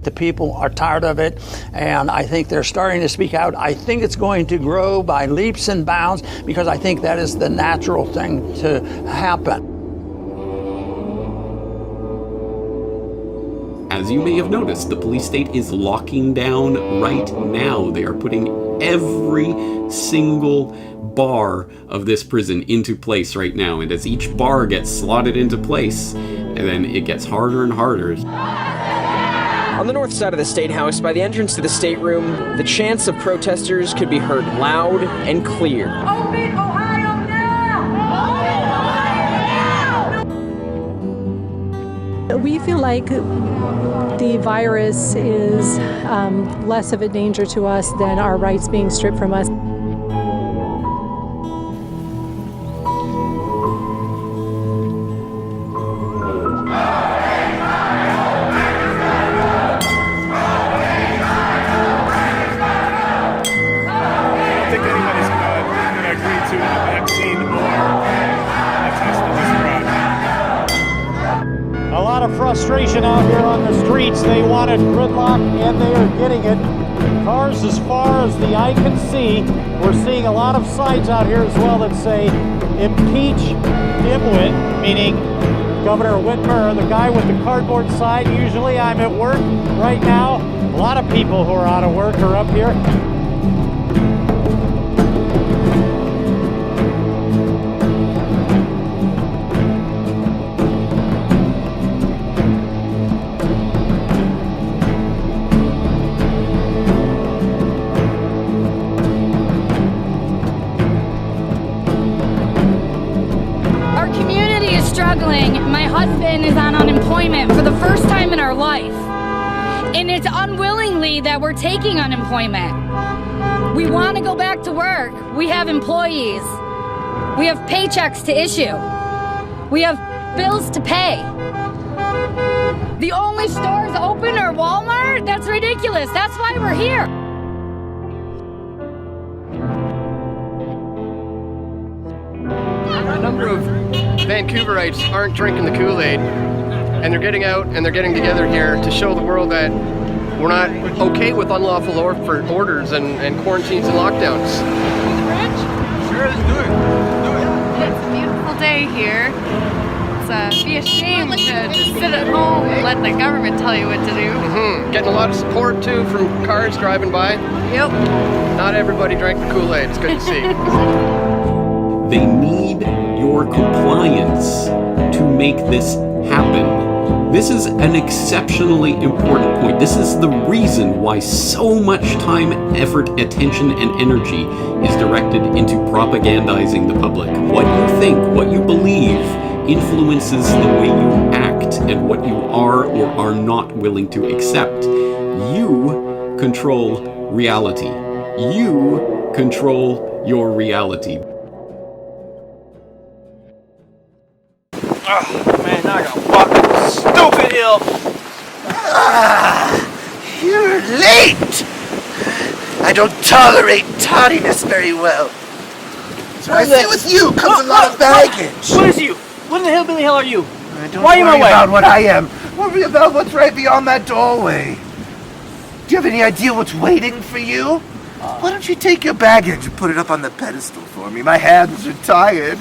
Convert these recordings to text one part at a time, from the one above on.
the people are tired of it, and I think they're starting to speak out. I think it's going to grow by leaps and bounds because I think that is the natural thing to happen. As you may have noticed, the police state is locking down right now. They are putting every single bar of this prison into place right now. And as each bar gets slotted into place, and then it gets harder and harder. On the north side of the State House, by the entrance to the stateroom, the chants of protesters could be heard loud and clear. Open Ohio now! Open Ohio now! We feel like the virus is less of a danger to us than our rights being stripped from us. Frustration out here on the streets. They wanted gridlock and they are getting it. Cars as far as the eye can see. We're seeing a lot of signs out here as well that say impeach Dimwit, meaning Governor Whitmer, the guy with the cardboard sign. Usually I'm at work. Right now, a lot of people who are out of work are up here. My husband is on unemployment for the first time in our life. And it's unwillingly that we're taking unemployment. We want to go back to work. We have employees. We have paychecks to issue. We have bills to pay. The only stores open are Walmart? That's ridiculous. That's why we're here. A number of Vancouverites aren't drinking the Kool-Aid, and they're getting out and they're getting together here to show the world that we're not okay with unlawful orders and quarantines and lockdowns. Sure, let's do it. It's a beautiful day here. It'd be a shame to just sit at home and let the government tell you what to do. Getting a lot of support too from cars driving by. Yep. Not everybody drank the Kool-Aid. It's good to see. They need your compliance to make this happen. This is an exceptionally important point. This is the reason why so much time, effort, attention, and energy is directed into propagandizing the public. What you think, what you believe, influences the way you act and what you are or are not willing to accept. You control reality. You control your reality. Oh, man, now I gotta walk up this stupid hill. You're late! I don't tolerate tardiness very well. So I sit with you comes a lot of baggage. What is you? What in the hillbilly hell are you? Don't Why are you in my way? about what I am. Worry about what's right beyond that doorway. Do you have any idea what's waiting for you? Why don't you take your baggage and put it up on the pedestal for me? My hands are tired.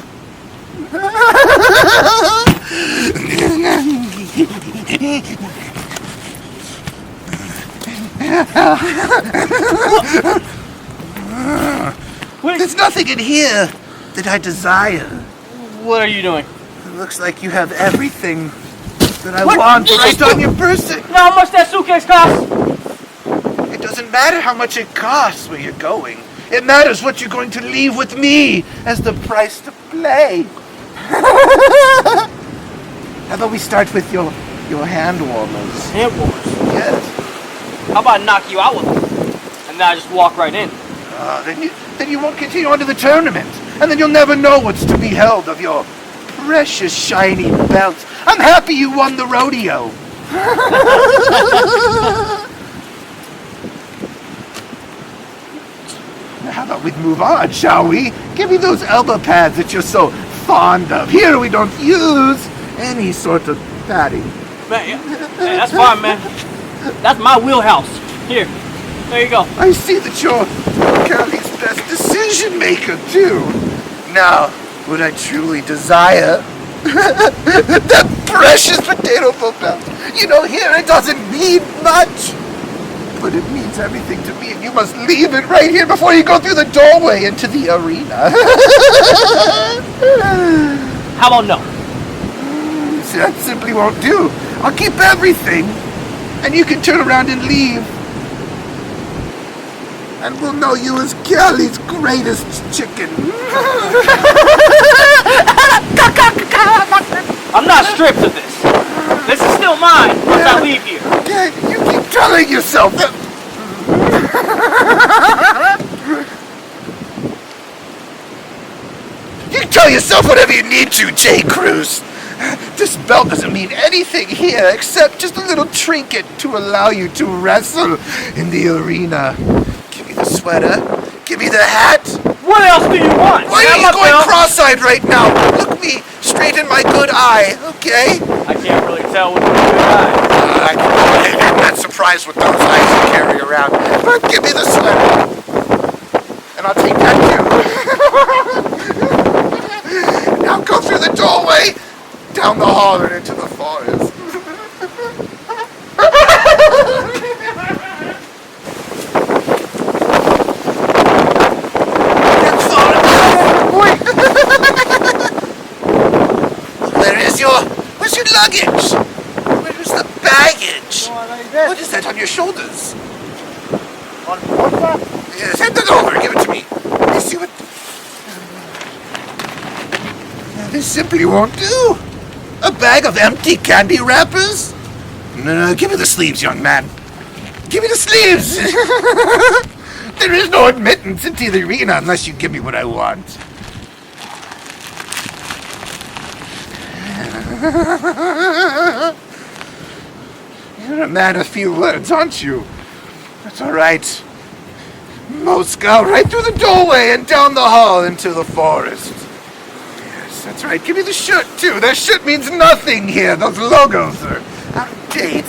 There's nothing in here that I desire. What are you doing? It looks like you have everything that I want right on your person. You know how much that suitcase costs? It doesn't matter how much it costs where you're going. It matters what you're going to leave with me as the price to play. How about we start with your hand warmers? Hand warmers? Yes. How about I knock you out with them? And then I just walk right in. Then you won't continue on to the tournament. And then you'll never know what's to be held of your precious shiny belt. I'm happy you won the rodeo. How about we move on, shall we? Give me those elbow pads that you're so fond of. Here we don't use any sort of padding. Man, yeah, that's fine, man. That's my wheelhouse. Here, there you go. I see that you're Cali's best decision maker, too. Now, what I truly desire, that precious potato propel. You know, here it doesn't mean much, but it means everything to me, and you must leave it right here before you go through the doorway into the arena. How about no? That simply won't do. I'll keep everything, and you can turn around and leave. And we'll know you as Cali's greatest chicken. I'm not stripped of this. This is still mine once I leave here. Okay, you keep telling yourself that. You tell yourself whatever you need to, J. Cruz. This belt doesn't mean anything here except just a little trinket to allow you to wrestle in the arena. Give me the sweater. Give me the hat. What else do you want? Why are you going cross-eyed right now? Look me straight in my good eye, okay? I can't really tell with my good eyes. I'm not surprised with those eyes you carry around. But give me the sweater. And I'll take that too. Now go through the doorway, down the hall and into the forest. Where's your luggage? Where's the baggage? What is that on your shoulders? On Mosca? Yes, hand it over. Give it to me. Let me see what... This simply won't do. A bag of empty candy wrappers? No, give me the sleeves, young man. Give me the sleeves. There is no admittance into the arena unless you give me what I want. You're a man of few words, aren't you? That's all right. Mosca, right through the doorway and down the hall into the forest. Yes, that's right. Give me the shirt, too. That shirt means nothing here. Those logos are out of date.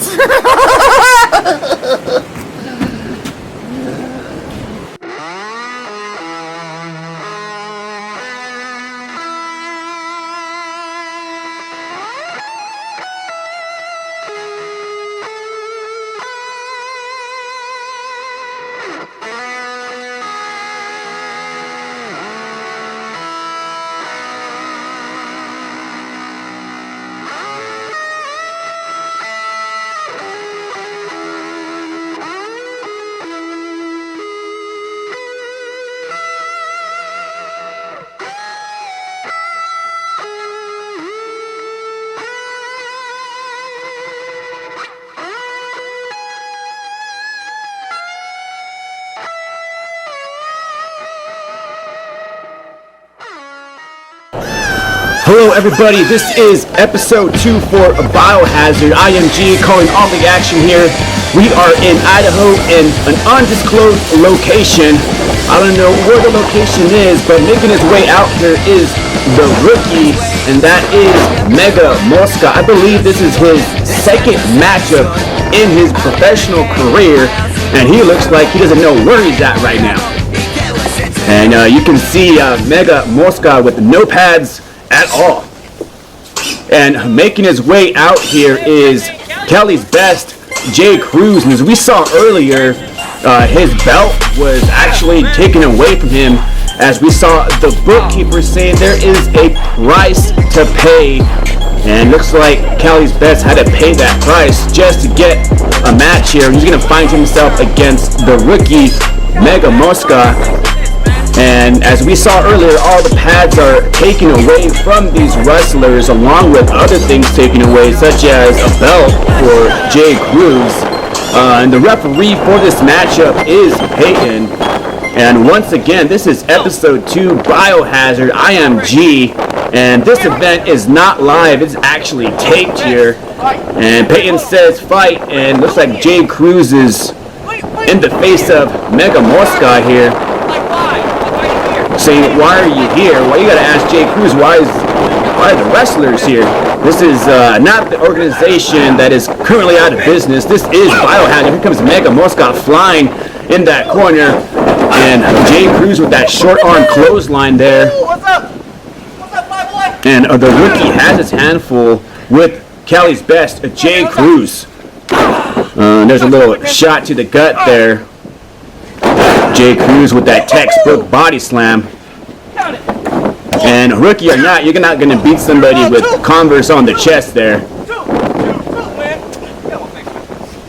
Hello everybody, this is episode 2 for B.I.O.hazard. I am G calling all the action here. We are in Idaho in an undisclosed location. I don't know where the location is, but making his way out here is the rookie, and that is Mega Mosca. I believe this is his second matchup in his professional career, and he looks like he doesn't know where he's at right now. And you can see Mega Mosca with no pads at all. And making his way out here is Cali's best, J. Cruz. And as we saw earlier, his belt was actually taken away from him, as we saw the bookkeeper saying there is a price to pay. And looks like Cali's best had to pay that price just to get a match here. He's going to find himself against the rookie Mega Mosca. And as we saw earlier, all the pads are taken away from these wrestlers, along with other things taken away, such as a belt for J. Cruz. And the referee for this matchup is Peyton. And once again, this is episode 2, B.I.O.hazard. I am G. And this event is not live, it's actually taped here. And Peyton says fight, and looks like J. Cruz is in the face of Mega Mosca here, saying, why are you here? Well, you gotta ask J. Cruz, why are the wrestlers here? This is not the organization that is currently out of business. This is B.I.O.hazard. Here comes Mega Mosca flying in that corner. And Jay Cruz with that short arm clothesline there. What's up? What's up, my boy? And the rookie has his handful with Cali's best, Jay Cruz. There's a little shot to the gut there. Jay Cruz with that textbook body slam. And rookie or not, you're not going to beat somebody with Converse on the chest there.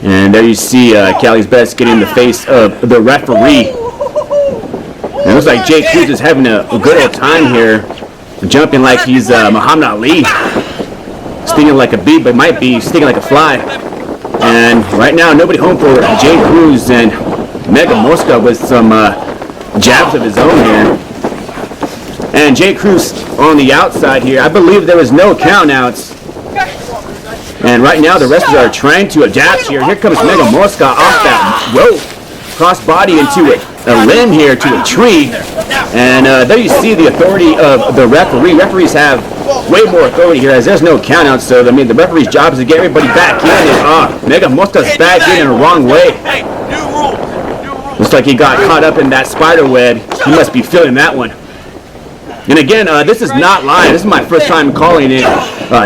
And there you see Cali's best getting in the face of the referee. And it looks like Jay Cruz is having a good old time here, jumping like he's Muhammad Ali. Stinging like a bee, but might be stinging like a fly. And right now, nobody home for Jay Cruz and Mega Mosca with some jabs of his own here. And Jay Cruz on the outside here. I believe there was no countouts. And right now, the wrestlers are trying to adapt here. Here comes Mega Mosca off that rope. Cross body into a limb here to a tree. And there you see the authority of the referee. Referees have way more authority here as there's no countouts. So, I mean, the referee's job is to get everybody back in. And Mega Mosca's back in the wrong way. Looks like he got caught up in that spider web. He must be feeling that one. And again, this is not live. This is my first time calling it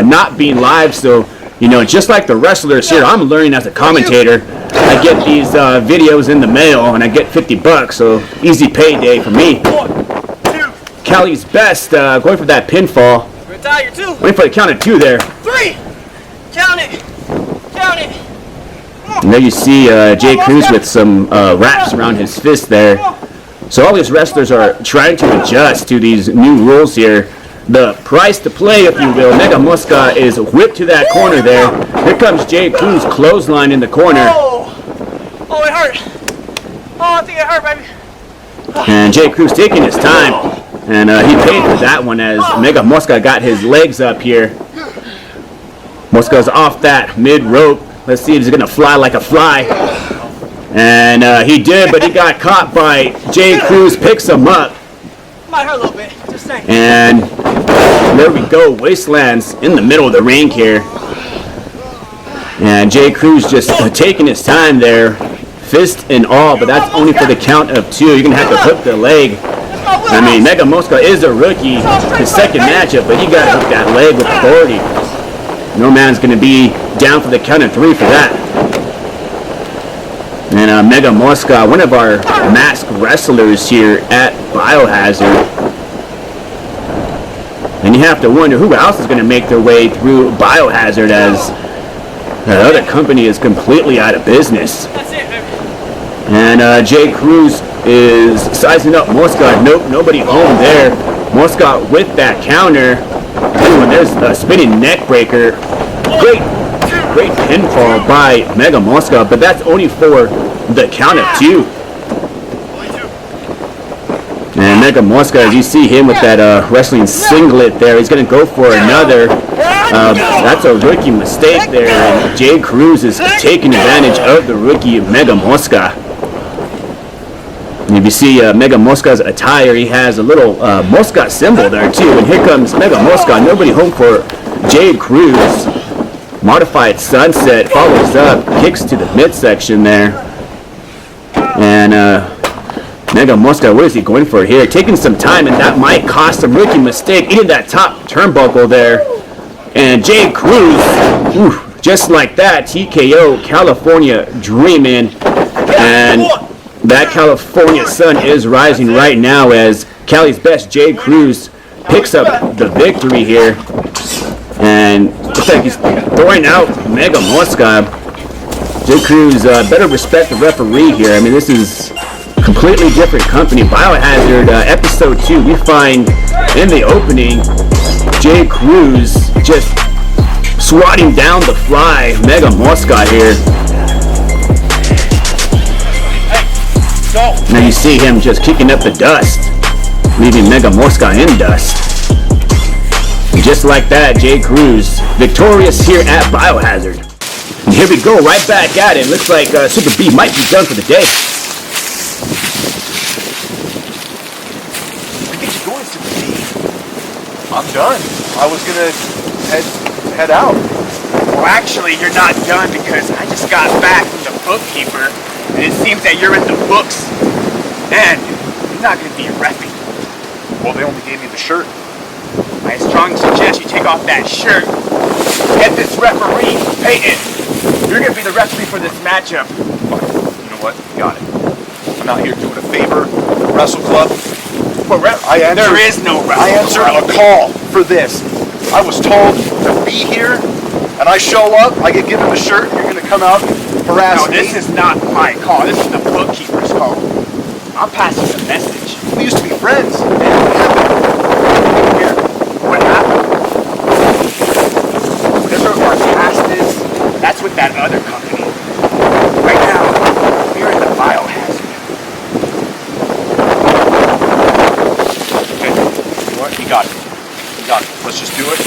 not being live. So, you know, just like the wrestlers here, I'm learning as a commentator. I get these videos in the mail and I get $50, so easy payday for me. Cali's best going for that pinfall. Waiting for the count of 2 there. 3. Count it. Count it. And there you see Jay Cruz with some wraps around his fist there. So all these wrestlers are trying to adjust to these new rules here. The price to play, if you will. Mega Mosca is whipped to that corner there. Here comes Jay Cruz clothesline in the corner. Oh, it hurt. Oh, I think it hurt, baby. And Jay Cruz taking his time. And he paid for that one as Mega Mosca got his legs up here. Mosca's off that mid-rope. Let's see if he's going to fly like a fly. And he did, but he got caught by Jay Cruz. Picks him up. Might hurt a little bit. Just saying. And there we go. Wastelands in the middle of the ring here. And Jay Cruz just taking his time there. Fist and all, but that's only for the count of 2. You're going to have to hook the leg. I mean, Mega Mosca is a rookie. His second matchup, but he got to hook that leg with authority. No man's going to be down for the count of 3 for that. And Mega Mosca, one of our masked wrestlers here at B.I.O.hazard. And you have to wonder who else is going to make their way through B.I.O.hazard as that other company is completely out of business. And Jay Cruz is sizing up Mosca. Nope, nobody home there. Mosca with that counter. Ooh, and there's a spinning neck breaker. Great pinfall by Mega Mosca, but that's only for the count of 2. And Mega Mosca, as you see him with that wrestling singlet there, he's going to go for another. That's a rookie mistake there, and Jay Cruz is taking advantage of the rookie Mega Mosca. And if you see Mega Mosca's attire, he has a little Mosca symbol there too. And here comes Mega Mosca, nobody home for Jay Cruz. Modified sunset, follows up, kicks to the midsection there. And Mega Mosca, what is he going for here? Taking some time, and that might cost him. Rookie mistake, eating that top turnbuckle there. And Jay Cruz, just like that, TKO, California dreaming. And that California sun is rising right now as Cali's best Jay Cruz picks up the victory here. And looks like he's throwing out Mega Mosca. Jay Cruz better respect the referee here. I mean, this is a completely different company. B.I.O.hazard episode 2, we find in the opening Jay Cruz just swatting down the fly Mega Mosca here. Now you see him just kicking up the dust, leaving Mega Mosca in dust. And just like that, Jay Cruz victorious here at B.I.O.hazard. And here we go, right back at it. Looks like Super B might be done for the day. Where are you going, Super B? I'm done. I was gonna head head out. Well, actually, you're not done because I just got back from the bookkeeper, and it seems that you're in the books, and you're not going to be a referee. Well, they only gave me the shirt. I strongly suggest you take off that shirt. Get this referee, Peyton. You're going to be the referee for this matchup. You know what? Got it. I'm out here doing a favor at the Wrestle Club. There is no Wrestle I answered a call for this. I was told to be here, and I show up, I get given the shirt, and you're going to come out and harass me. No, this is not my call. This is the bookkeeper's call. I'm passing the message. We used to be friends. What happened? Here, what happened? Whatever our past is, that's with that other company. Right now, we're in the B.I.O.hazard. Okay, you know what? You got it. You got it. Let's just do it.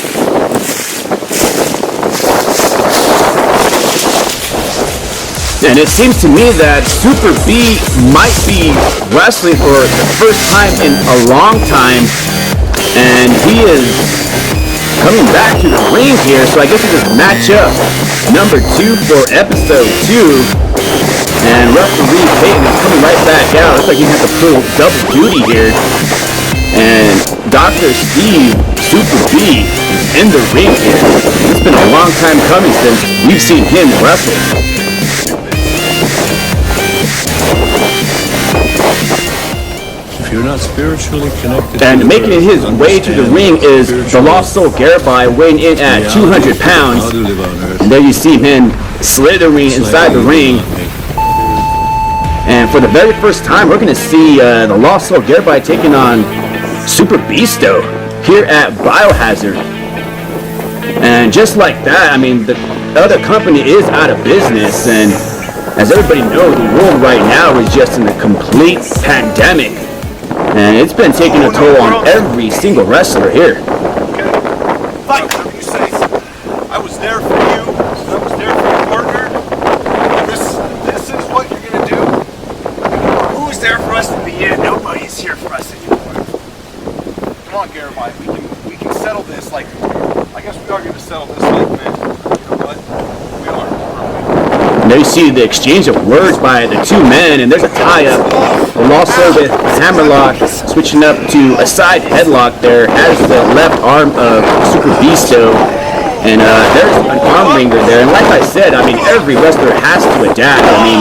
And it seems to me that Super B might be wrestling for the first time in a long time, and he is coming back to the ring here, so I guess this is matchup number 2 for episode 2, and referee Peyton is coming right back out. Looks like he has to pull double duty here, and Dr. Steve, Super B, is in the ring here. It's been a long time coming since we've seen him wrestle. You're not spiritually connected. And making his way to the ring is the Lost Soul Garibai, weighing in at 200 pounds. And there you see him slithering inside the ring. And for the very first time, we're going to see the Lost Soul Garibai taking on Super Beasto here at B.I.O.hazard. And just like that, I mean, the other company is out of business. And as everybody knows, the world right now is just in a complete pandemic. And it's been taking a toll on every single wrestler here. Fight, whatever you say. I was there for you. I was there for your partner. And this is what you're gonna do? Who's there for us in the end? Nobody's here for us anymore. Come on, Garibai. We can settle this like. I guess we are gonna settle this like men. You know what? We are. And there you see the exchange of words by the two men, and there's a tie-up. And also with hammerlock switching up to a side headlock there as the left arm of Super Beasto. And there's an arm wringer there. And like I said, I mean, every wrestler has to adapt. I mean,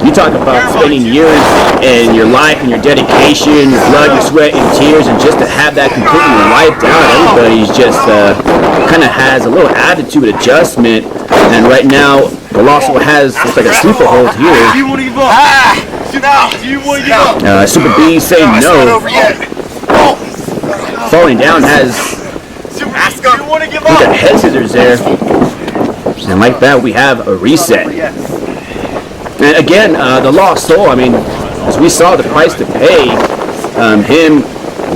you talk about spending years in your life and your dedication, your blood, your sweat, and tears, and just to have that completely wiped out, everybody's just kind of has a little attitude adjustment. And right now, the Lost Soul has looks like a sleeper hold here. Do you want to give up? No. Do you want to give up? Super B saying no. It's not over yet. Falling down has Do you want to give we got up? head scissors there. And like that, we have a reset. And again, the Lost Soul, I mean, as we saw the price to pay, him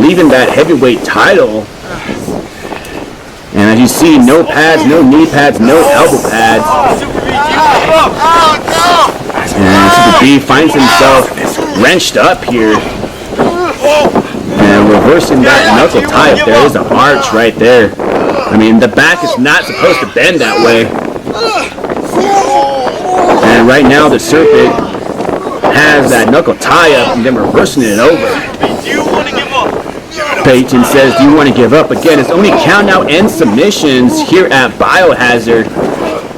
leaving that heavyweight title. And as you see, no pads, no knee pads, no elbow pads. And Super B finds himself wrenched up here. And reversing that knuckle tie up there is an arch right there. I mean, the back is not supposed to bend that way. And right now the Serpent has that knuckle tie up and then reversing it over. Peyton says, do you want to give up? Again, it's only count out and submissions here at B.I.O.hazard.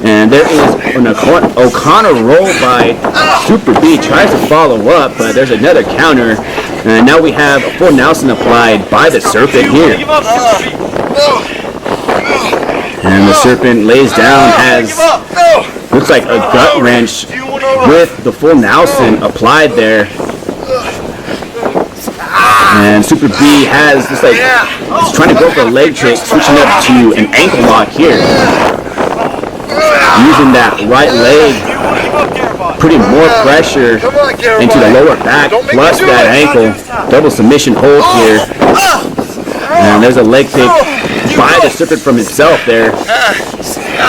And there is an O'Connor roll by Super B. Tries to follow up, but there's another counter. And now we have a full Nelson applied by the Serpent here. And the Serpent lays down, has looks like a gut wrench with the full Nelson applied there. And Super B has just like he's trying to go for a leg trick, switching up to an ankle lock here. Using that right leg, putting more pressure into the lower back, plus that ankle. Double submission hold here. And there's a leg kick by the Serpent from himself there.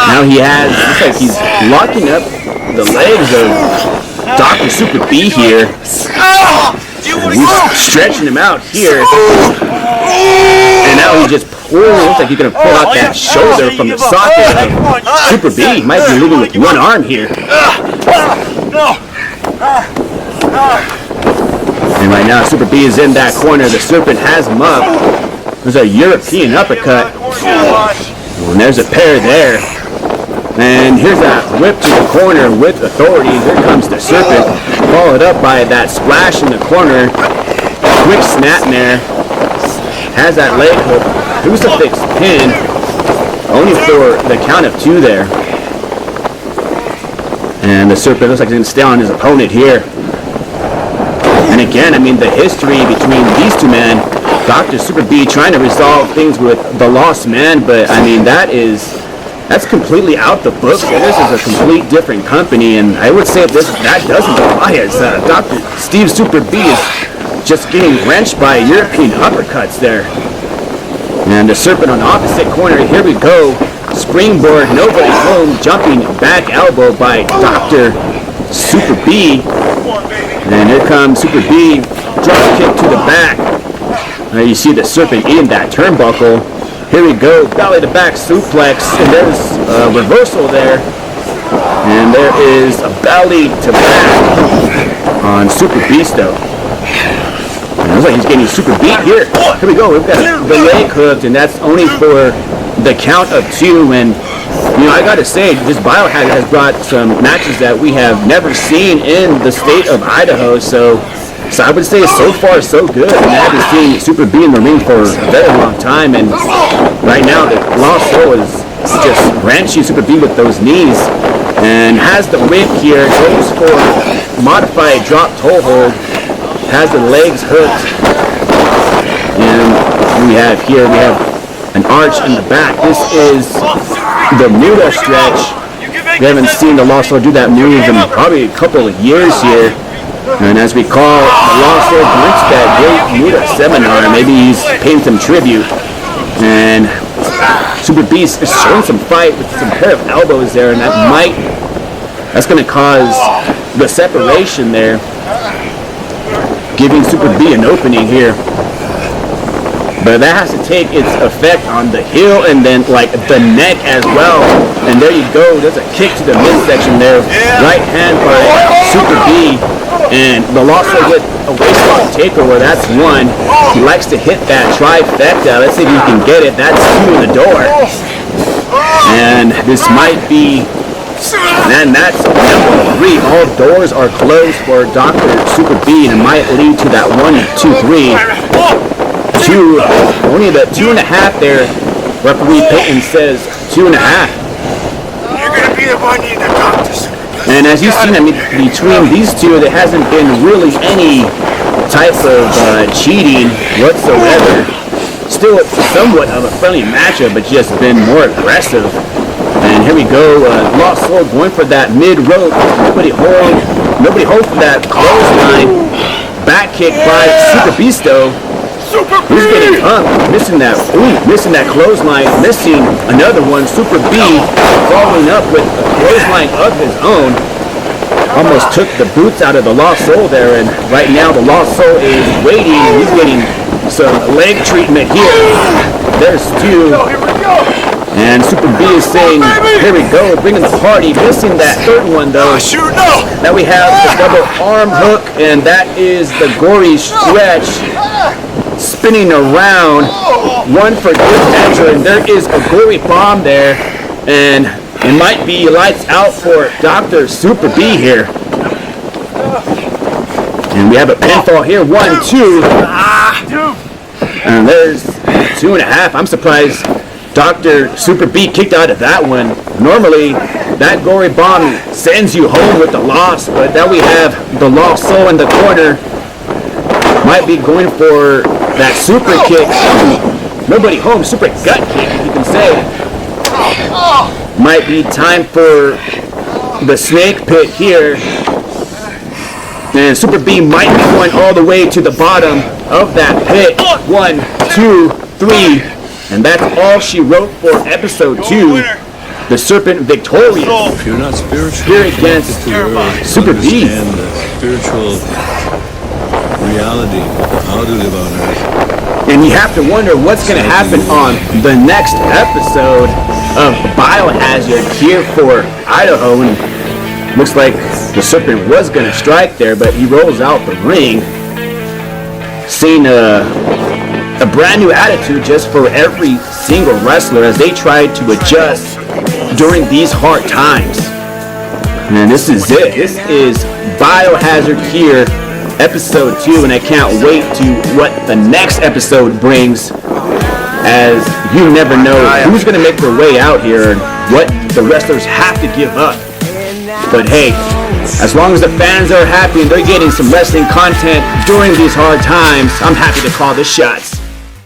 Now he has, looks like he's locking up the legs of Dr. Super B here. And he's stretching him out here. And now he just looks like he's going to pull out that shoulder from the socket of Super B. He might be leaving with one arm here. And right now, Super B is in that corner. The Serpent has him up. There's a European uppercut. And there's a pair there. And here's that whip to the corner with authority. Here comes the Serpent, followed up by that splash in the corner. Quick snap there. Has that leg hook. Crucifix pin. Only for the count of 2 there. And the Serpent looks like he's going to stay on his opponent here. And again, I mean, the history between these two men, Dr. Super B trying to resolve things with the Lost Man, but I mean, that's completely out the books. This is a complete different company, and I would say that doesn't apply as Dr. Steve Super B is just getting wrenched by European uppercuts there. And the Serpent on the opposite corner, here we go. Springboard, nobody home, jumping back elbow by Dr. Super B. And here comes Super B, drop kick to the back. You see the Serpent in that turnbuckle. Here we go, belly to back suplex, and there's a reversal there. And there is a belly to back on Super Beasto. And it looks like he's getting super beat here. Here we go, we've got the leg hooked, and that's only for the count of 2. And you know, I gotta say, this B.I.O.hazard has brought some matches that we have never seen in the state of Idaho. So I would say so far so good. I mean, I haven't seen Super B in the ring for a very long time, and right now the Lost Soul is just wrenching Super B with those knees, and has the whip here, goes for modified drop toe hold, has the legs hooked, and we have an arch in the back. This is the Muda stretch. We haven't seen the Lost Soul do that move in probably a couple of years here. And as we call the Lost Soul going to that great Muda seminar, maybe he's paying some tribute. And Super Beast is showing some fight with some pair of elbows there, and that's going to cause the separation there, giving Super B an opening here. But that has to take its effect on the heel and then like the neck as well. And there you go, there's a kick to the midsection there. Right hand by Super B. And the Lost Soul with a waistlock takeover, that's 1. He likes to hit that trifecta. Let's see if you can get it. That's 2 in the door. And this might be, and that's number 3. All doors are closed for Dr. Super B, and it might lead to that 1, 2, 3. 2, only the 2.5 there. Referee Payton says 2.5. You're gonna be the one in the doctor's. And as you've seen, I mean, between these two, there hasn't been really any type of cheating whatsoever. Still somewhat of a friendly matchup, but just been more aggressive. And here we go, Lost Soul going for that mid-rope. Nobody hold for that clothesline. Back kick by Super Beasto. He's getting up, missing that clothesline, missing another one. Super B following up with a clothesline of his own. Almost took the boots out of the Lost Soul there, and right now the Lost Soul is waiting, and he's getting some leg treatment here. There's 2. And Super B is saying, here we go, bringing the party, missing that 3rd one though. Now we have the double arm hook, and that is the gory stretch. Spinning around, 1 for good measure, and there is a gory bomb there, and it might be lights out for Dr. Super B here. And we have a pinfall here, 1, 2, and there's 2.5. I'm surprised Dr. Super B kicked out of that one. Normally, that gory bomb sends you home with the loss, but now we have the Lost Soul in the corner. Might be going for that super kick. Nobody home, super gut kick, you can say. Might be time for the snake pit here. And Super B might be going all the way to the bottom of that pit. 1, 2, 3. And that's all she wrote for episode 2. The Serpent victorious. If you're not spiritual, here against Super B. And the spiritual reality of how to live on earth. And we have to wonder what's going to happen on the next episode of Biohazard here for Idaho. And looks like the Serpent was going to strike there, but he rolls out the ring. Seeing a brand new attitude just for every single wrestler as they try to adjust during these hard times. And this is it. This is Biohazard here, episode 2, and I can't wait to what the next episode brings, as you never know who's going to make their way out here and what the wrestlers have to give up. But hey, as long as the fans are happy and they're getting some wrestling content during these hard times, I'm happy to call the shots.